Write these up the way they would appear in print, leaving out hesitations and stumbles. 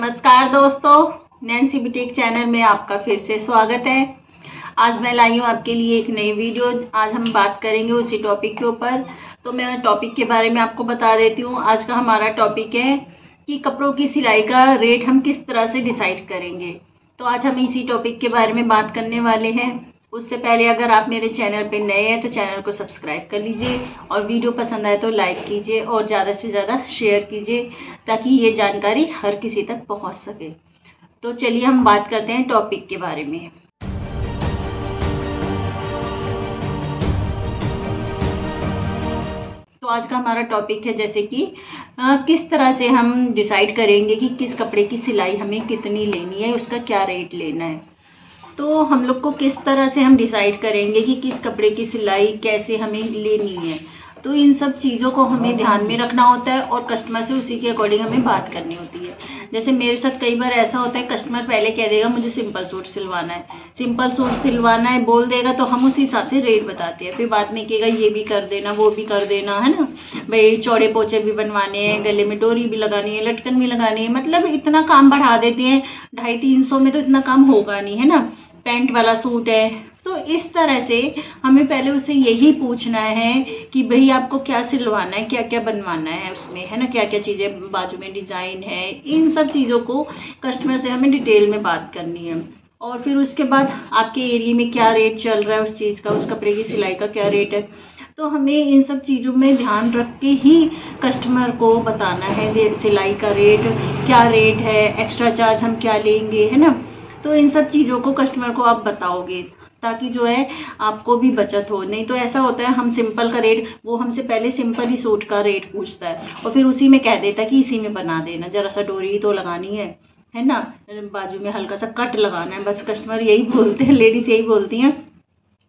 नमस्कार दोस्तों, Nancy boutique channel में आपका फिर से स्वागत है। आज मैं लाई हूँ आपके लिए एक नई वीडियो। आज हम बात करेंगे उसी टॉपिक के ऊपर। तो मैं टॉपिक के बारे में आपको बता देती हूँ। आज का हमारा टॉपिक है कि कपड़ों की सिलाई का रेट हम किस तरह से डिसाइड करेंगे। तो आज हम इसी टॉपिक के बारे में बात करने वाले हैं। उससे पहले अगर आप मेरे चैनल पे नए हैं तो चैनल को सब्सक्राइब कर लीजिए और वीडियो पसंद आए तो लाइक कीजिए और ज़्यादा से ज़्यादा शेयर कीजिए ताकि ये जानकारी हर किसी तक पहुंच सके। तो चलिए हम बात करते हैं टॉपिक के बारे में। तो आज का हमारा टॉपिक है जैसे कि किस तरह से हम डिसाइड करेंगे कि किस कपड़े की सिलाई हमें कितनी लेनी है, उसका क्या रेट लेना है। तो हम लोग को किस तरह से हम डिसाइड करेंगे कि किस कपड़े की सिलाई कैसे हमें लेनी है। तो इन सब चीज़ों को हमें ध्यान में रखना होता है और कस्टमर से उसी के अकॉर्डिंग हमें बात करनी होती है। जैसे मेरे साथ कई बार ऐसा होता है, कस्टमर पहले कह देगा मुझे सिंपल सूट सिलवाना है, सिंपल सूट सिलवाना है बोल देगा तो हम उस हिसाब से रेट बताते हैं। फिर बाद में कहेगा ये भी कर देना वो भी कर देना, है ना भाई। चौड़े पोचे भी बनवाने हैं, गले में डोरी भी लगानी है, लटकन भी लगानी है, मतलब इतना काम बढ़ा देते हैं। 250-300 में तो इतना काम होगा नहीं, है ना। पैंट वाला सूट है तो इस तरह से हमें पहले उसे यही पूछना है कि भाई आपको क्या सिलवाना है, क्या क्या बनवाना है उसमें, है ना, क्या क्या चीज़ें बाजू में डिज़ाइन है। इन सब चीज़ों को कस्टमर से हमें डिटेल में बात करनी है। और फिर उसके बाद आपके एरिया में क्या रेट चल रहा है उस चीज़ का, उस कपड़े की सिलाई का क्या रेट है। तो हमें इन सब चीज़ों में ध्यान रख के ही कस्टमर को बताना है सिलाई का रेट क्या रेट है, एक्स्ट्रा चार्ज हम क्या लेंगे, है ना। तो इन सब चीज़ों को कस्टमर को आप बताओगे ताकि जो है आपको भी बचत हो। नहीं तो ऐसा होता है हम सिंपल का रेट, वो हमसे पहले सिंपल ही सूट का रेट पूछता है और फिर उसी में कह देता है कि इसी में बना देना, जरा सा डोरी ही तो लगानी है ना, बाजू में हल्का सा कट लगाना है। बस कस्टमर यही बोलते हैं, लेडीज यही बोलती हैं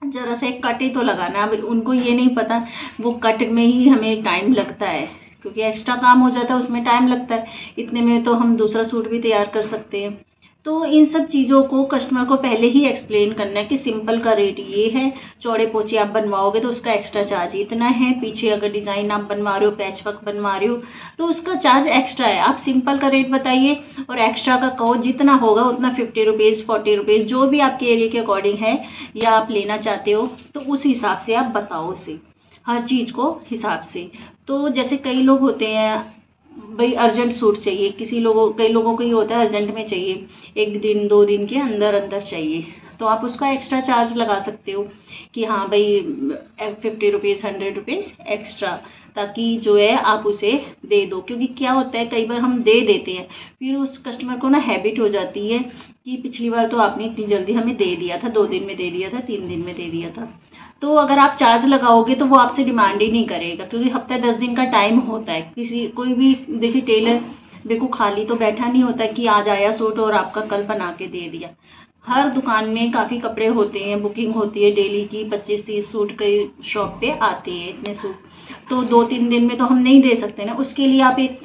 जरा सा एक कट ही तो लगाना है। अब उनको ये नहीं पता वो कट में ही हमें टाइम लगता है, क्योंकि एक्स्ट्रा काम हो जाता है उसमें टाइम लगता है। इतने में तो हम दूसरा सूट भी तैयार कर सकते हैं। तो इन सब चीज़ों को कस्टमर को पहले ही एक्सप्लेन करना है कि सिंपल का रेट ये है, चौड़े पोचे आप बनवाओगे तो उसका एक्स्ट्रा चार्ज इतना है, पीछे अगर डिज़ाइन आप बनवा रहे हो, पैच वर्क बनवा रहे हो तो उसका चार्ज एक्स्ट्रा है। आप सिंपल का रेट बताइए और एक्स्ट्रा का कहो जितना होगा उतना 50 रुपीज़ 40 रुपीज़ जो भी आपके एरिया के अकॉर्डिंग है या आप लेना चाहते हो तो उस हिसाब से आप बताओ उसे, हर चीज़ को हिसाब से। तो जैसे कई लोग होते हैं भाई अर्जेंट सूट चाहिए, कई लोगों को ये होता है अर्जेंट में चाहिए, 1 दिन 2 दिन के अंदर अंदर चाहिए, तो आप उसका एक्स्ट्रा चार्ज लगा सकते हो कि हाँ भाई 50 रुपीज़ 100 रुपीज़ एक्स्ट्रा, ताकि जो है आप उसे दे दो। क्योंकि क्या होता है कई बार हम दे देते हैं फिर उस कस्टमर को ना हैबिट हो जाती है कि पिछली बार तो आपने इतनी जल्दी हमें दे दिया था, 2 दिन में दे दिया था, 3 दिन में दे दिया था। तो अगर आप चार्ज लगाओगे तो वो आपसे डिमांड ही नहीं करेगा, क्योंकि हफ्ते 10 दिन का टाइम होता है। कोई भी देखिए टेलर बिल्कुल खाली तो बैठा नहीं होता कि आज आया सूट और आपका कल बना के दे दिया। हर दुकान में काफ़ी कपड़े होते हैं, बुकिंग होती है डेली की, 25-30 सूट कई शॉप पे आते हैं इतने सूट, तो 2-3 दिन में तो हम नहीं दे सकते ना। उसके लिए आप एक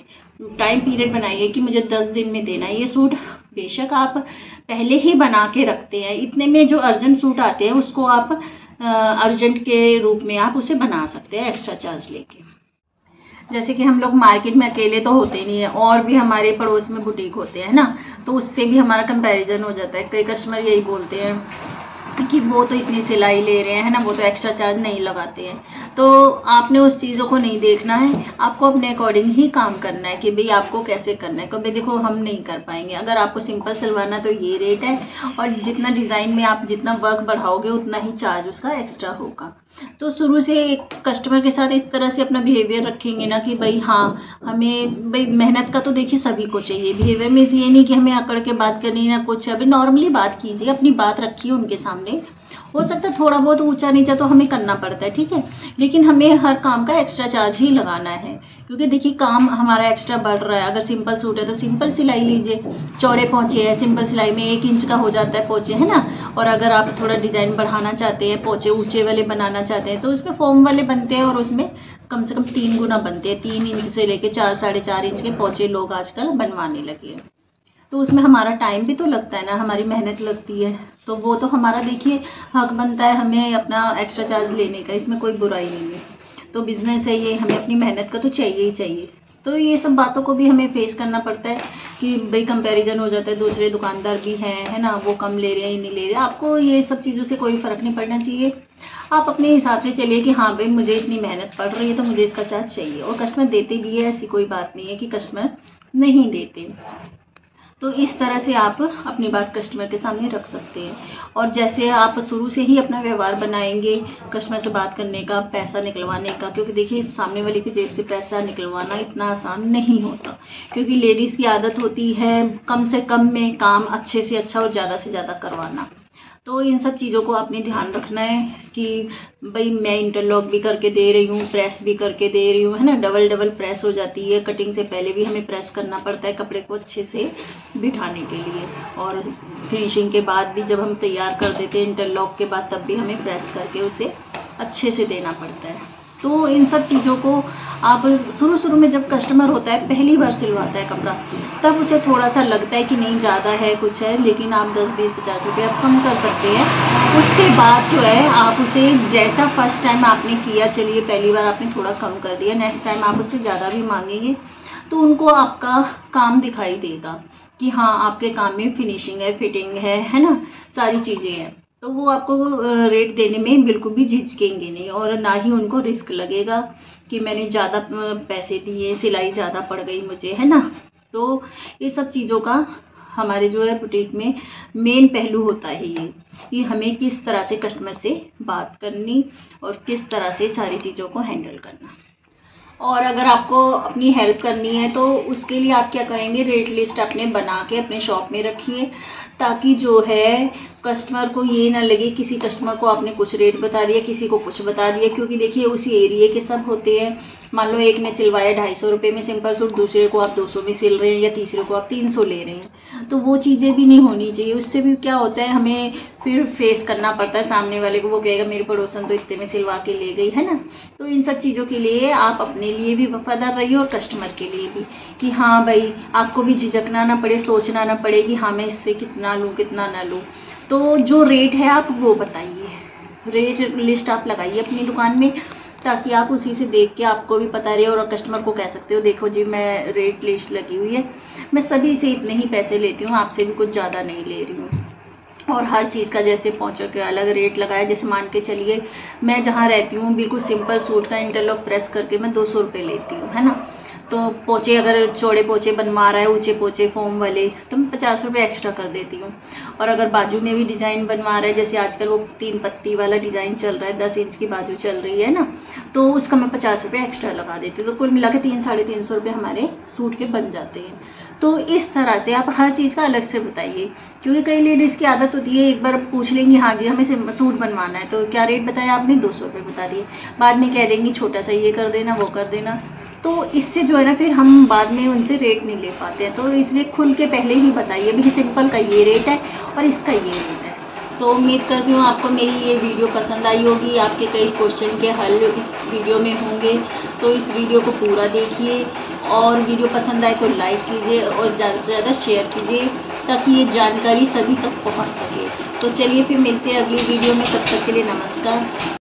टाइम पीरियड बनाइए कि मुझे 10 दिन में देना है ये सूट। बेशक आप पहले ही बना के रखते हैं, इतने में जो अर्जेंट सूट आते हैं उसको आप अर्जेंट के रूप में आप उसे बना सकते हैं एक्स्ट्रा चार्ज लेके। जैसे कि हम लोग मार्केट में अकेले तो होते नहीं है, और भी हमारे पड़ोस में बुटीक होते हैं ना, तो उससे भी हमारा कंपैरिजन हो जाता है। कई कस्टमर यही बोलते हैं कि वो तो इतनी सिलाई ले रहे हैं, है ना, वो तो एक्स्ट्रा चार्ज नहीं लगाते हैं। तो आपने उस चीज़ों को नहीं देखना है, आपको अपने अकॉर्डिंग ही काम करना है कि भाई आपको कैसे करना है। कभी देखो हम नहीं कर पाएंगे, अगर आपको सिंपल सिलवाना तो ये रेट है और जितना डिज़ाइन में आप जितना वर्क बढ़ाओगे उतना ही चार्ज उसका एक्स्ट्रा होगा। तो शुरू से एक कस्टमर के साथ इस तरह से अपना बिहेवियर रखेंगे ना कि भाई हाँ हमें भाई मेहनत का तो देखिए सभी को चाहिए। बिहेवियर में ये नहीं कि हमें अकड़ के बात करनी ना कुछ, अभी नॉर्मली बात कीजिए, अपनी बात रखिए उनके सामने। हो सकता है थोड़ा बहुत ऊंचा नीचा तो हमें करना पड़ता है, ठीक है, लेकिन हमें हर काम का एक्स्ट्रा चार्ज ही लगाना है। क्योंकि देखिए काम हमारा एक्स्ट्रा बढ़ रहा है। अगर सिंपल सूट है तो सिंपल सिलाई लीजिए, चौड़े पोंचे है सिंपल सिलाई में 1 इंच का हो जाता है पोंचे, है ना। और अगर आप थोड़ा डिज़ाइन बढ़ाना चाहते हैं, पोंचे ऊंचे वाले बनाना चाहते हैं तो उसमें फोम वाले बनते हैं और उसमें कम से कम 3 गुना बनते हैं। 3 इंच से लेके 4 साढ़े 4 इंच के पोंचे लोग आजकल बनवाने लगे हैं। तो उसमें हमारा टाइम भी तो लगता है ना, हमारी मेहनत लगती है, तो वो तो हमारा देखिए हक बनता है हमें अपना एक्स्ट्रा चार्ज लेने का, इसमें कोई बुराई नहीं है। तो बिज़नेस है ये, हमें अपनी मेहनत का तो चाहिए ही चाहिए। तो ये सब बातों को भी हमें फेस करना पड़ता है कि भाई कंपैरिजन हो जाता है, दूसरे दुकानदार भी हैं, है ना, वो कम ले रहे हैं, ये नहीं ले रहे। आपको ये सब चीज़ों से कोई फ़र्क नहीं पड़ना चाहिए। आप अपने हिसाब से चलिए कि हाँ भाई मुझे इतनी मेहनत पड़ रही है तो मुझे इसका चार्ज चाहिए, और कस्टमर देते भी है, ऐसी कोई बात नहीं है कि कस्टमर नहीं देते। तो इस तरह से आप अपनी बात कस्टमर के सामने रख सकते हैं। और जैसे आप शुरू से ही अपना व्यवहार बनाएंगे कस्टमर से बात करने का, पैसा निकलवाने का, क्योंकि देखिए सामने वाले की जेब से पैसा निकलवाना इतना आसान नहीं होता, क्योंकि लेडीज़ की आदत होती है कम से कम में काम अच्छे से अच्छा और ज़्यादा से ज़्यादा करवाना। तो इन सब चीज़ों को आपने ध्यान रखना है कि भाई मैं इंटरलॉक भी करके दे रही हूँ, प्रेस भी करके दे रही हूँ, है ना, डबल डबल प्रेस हो जाती है। कटिंग से पहले भी हमें प्रेस करना पड़ता है कपड़े को अच्छे से बिठाने के लिए, और फिनिशिंग के बाद भी जब हम तैयार कर देते हैं इंटरलॉक के बाद, तब भी हमें प्रेस करके उसे अच्छे से देना पड़ता है। तो इन सब चीज़ों को आप शुरू में जब कस्टमर होता है, पहली बार सिलवाता है कपड़ा, तब उसे थोड़ा सा लगता है कि नहीं ज़्यादा है, कुछ है, लेकिन आप 10, 20, 50 रुपये आप कम कर सकते हैं। उसके बाद जो है आप उसे जैसा फर्स्ट टाइम आपने किया, चलिए पहली बार आपने थोड़ा कम कर दिया, नेक्स्ट टाइम आप उससे ज़्यादा भी मांगेंगे तो उनको आपका काम दिखाई देगा कि हाँ आपके काम में फिनिशिंग है, फिटिंग है ना, सारी चीज़ें हैं। तो वो आपको रेट देने में बिल्कुल भी झिझकेंगे नहीं, और ना ही उनको रिस्क लगेगा कि मैंने ज़्यादा पैसे दिए, सिलाई ज़्यादा पड़ गई मुझे, है ना। तो ये सब चीज़ों का हमारे जो है बुटीक में मेन पहलू होता है ये, कि हमें किस तरह से कस्टमर से बात करनी और किस तरह से सारी चीज़ों को हैंडल करना। और अगर आपको अपनी हेल्प करनी है तो उसके लिए आप क्या करेंगे, रेट लिस्ट अपने बना के अपने शॉप में रखिए, ताकि जो है कस्टमर को ये ना लगे किसी कस्टमर को आपने कुछ रेट बता दिया, किसी को कुछ बता दिया, क्योंकि देखिए उसी एरिया के सब होते हैं। मान लो एक ने सिलवाया 250 रुपये में सिंपल सूट, दूसरे को आप 200 में सिल रहे हैं, या तीसरे को आप 300 ले रहे हैं, तो वो चीज़ें भी नहीं होनी चाहिए। उससे भी क्या होता है, हमें फिर फेस करना पड़ता है सामने वाले को, वो कहेगा मेरी पड़ोसन तो इतने में सिलवा के ले गई, है ना। तो इन सब चीज़ों के लिए आप अपने लिए भी वफादार रहिए और कस्टमर के लिए भी, कि हाँ भाई आपको भी झिझकना ना पड़े, सोचना ना पड़े कि हाँ मैं इससे कितना लूँ कितना ना लूँ। तो जो रेट है आप वो बताइए, रेट लिस्ट आप लगाइए अपनी दुकान में, ताकि आप उसी से देख के आपको भी पता रहे, और कस्टमर को कह सकते हो देखो जी मैं रेट लिस्ट लगी हुई है, मैं सभी से इतने ही पैसे लेती हूँ, आपसे भी कुछ ज़्यादा नहीं ले रही हूँ। और हर चीज़ का जैसे पोंचों के अलग रेट लगाया, जैसे मान के चलिए मैं जहाँ रहती हूँ बिल्कुल सिंपल सूट का इंटरलॉक प्रेस करके मैं 200 रुपये लेती हूँ, है ना। तो पोंचे अगर चौड़े पोंचे बनवा रहा है, ऊंचे पोंचे फोम वाले, तो मैं 50 रुपये एक्स्ट्रा कर देती हूँ। और अगर बाजू में भी डिज़ाइन बनवा रहा है, जैसे आजकल वो 3 पत्ती वाला डिज़ाइन चल रहा है, 10 इंच की बाजू चल रही है ना, तो उसका मैं 50 रुपये एक्स्ट्रा लगा देती हूँ। तो कुल मिला के 300-350 रुपये हमारे सूट के बन जाते हैं। तो इस तरह से आप हर चीज़ का अलग से बताइए, क्योंकि कई लेडीज़ की आदत होती है एक बार पूछ लेंगी हाँ जी हमें सूट बनवाना है, तो क्या रेट बताया आपने, 200 रुपये बता दिए, बाद में कह देंगी छोटा सा ये कर देना वो कर देना। तो इससे जो है ना फिर हम बाद में उनसे रेट नहीं ले पाते हैं। तो इसलिए खुल के पहले ही बताइए भी सिंपल का ये रेट है और इसका ये रेट है। तो उम्मीद करती हूँ आपको मेरी ये वीडियो पसंद आई होगी, आपके कई क्वेश्चन के हल इस वीडियो में होंगे। तो इस वीडियो को पूरा देखिए, और वीडियो पसंद आए तो लाइक कीजिए और ज़्यादा से ज़्यादा शेयर कीजिए, ताकि ये जानकारी सभी तक पहुँच सके। तो चलिए फिर मिलते हैं अगली वीडियो में, तब तक के लिए नमस्कार।